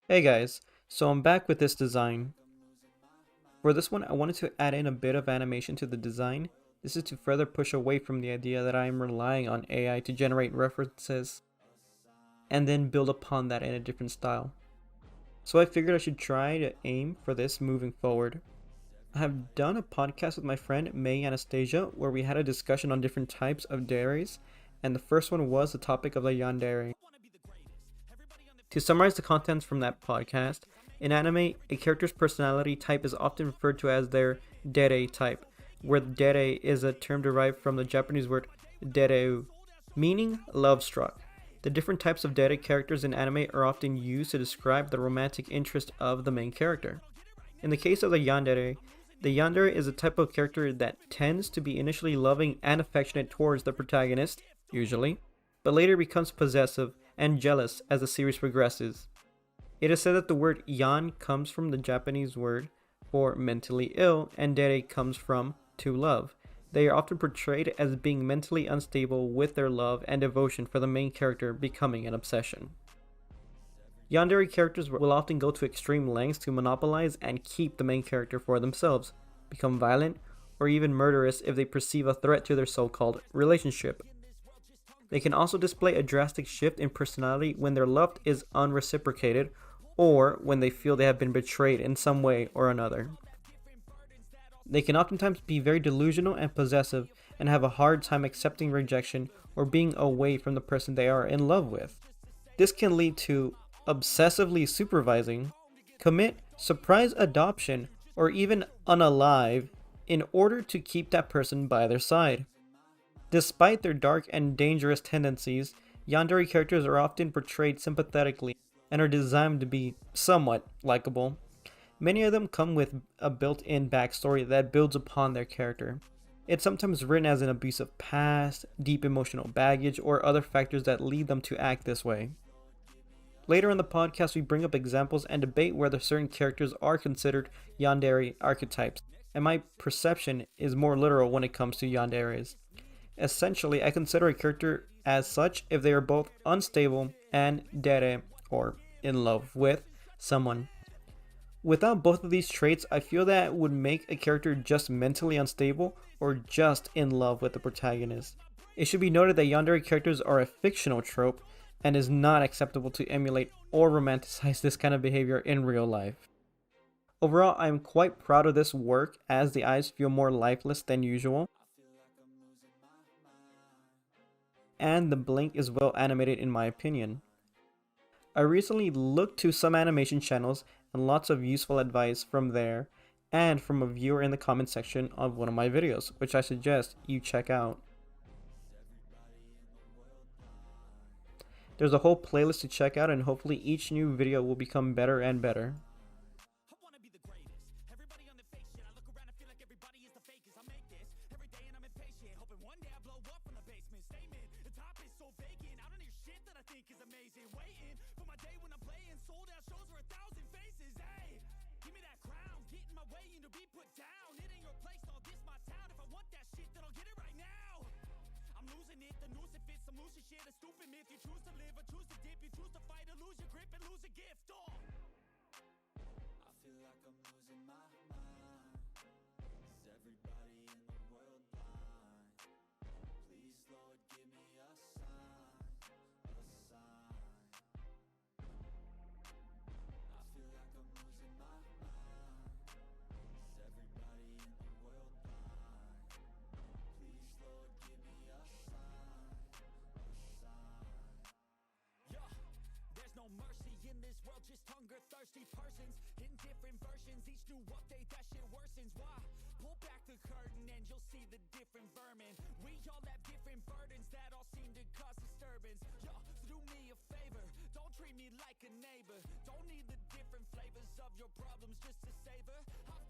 Hey guys, so I'm back with this design. For this one, I wanted to add in a bit of animation to the design. This is to further push away from the idea that I am relying on AI to generate references and then build upon that in a different style. So I figured I should try to aim for this moving forward. I have done a podcast with my friend May Anastasia where we had a discussion on different types of Yanderes, and the first one was the topic of the Yandere. To summarize the contents from that podcast, in anime, a character's personality type is often referred to as their dere type, where dere is a term derived from the Japanese word dereu, meaning love struck. The different types of dere characters in anime are often used to describe the romantic interest of the main character. In the case of the yandere is a type of character that tends to be initially loving and affectionate towards the protagonist, usually, but later becomes possessive and jealous as the series progresses. It is said that the word yan comes from the Japanese word for mentally ill, and dere comes from to love. They are often portrayed as being mentally unstable, with their love and devotion for the main character becoming an obsession. Yandere characters will often go to extreme lengths to monopolize and keep the main character for themselves, become violent, or even murderous if they perceive a threat to their so-called relationship. They can also display a drastic shift in personality when their love is unreciprocated or when they feel they have been betrayed in some way or another. They can oftentimes be very delusional and possessive and have a hard time accepting rejection or being away from the person they are in love with. This can lead to obsessively supervising, commit surprise adoption, or even unalive in order to keep that person by their side. Despite their dark and dangerous tendencies, Yandere characters are often portrayed sympathetically and are designed to be somewhat likable. Many of them come with a built-in backstory that builds upon their character. It's sometimes written as an abusive past, deep emotional baggage, or other factors that lead them to act this way. Later in the podcast, we bring up examples and debate whether certain characters are considered Yandere archetypes, and my perception is more literal when it comes to Yanderes. Essentially, I consider a character as such if they are both unstable and dere, or in love with, someone. Without both of these traits, I feel that would make a character just mentally unstable or just in love with the protagonist. It should be noted that yandere characters are a fictional trope and is not acceptable to emulate or romanticize this kind of behavior in real life. Overall, I am quite proud of this work as the eyes feel more lifeless than usual, and the blink is well animated in my opinion. I recently looked to some animation channels and lots of useful advice from there and from a viewer in the comment section of one of my videos, which I suggest you check out. There's a whole playlist to check out, and hopefully each new video will become better and better. The noose if it's some loose shit, a stupid myth. You choose to live or choose to dip. You choose to fight or lose your grip and lose a gift. I feel like I'm losing my mind. Is everybody in the world blind? Please, Lord, give me a sign, a sign. I feel like I'm losing my mind. Is everybody in the world blind? Please, Lord, give me a sign, a sign. Yeah, there's no mercy in this world, just hunger thirsty persons in different versions. Each new update, that shit worsens. Why? Pull back the curtain and you'll see the different vermin. We all have different burdens that all seem to cause disturbance. Yo, so do me a favor, don't treat me like a neighbor. Don't need the different flavors of your problems just to savor. I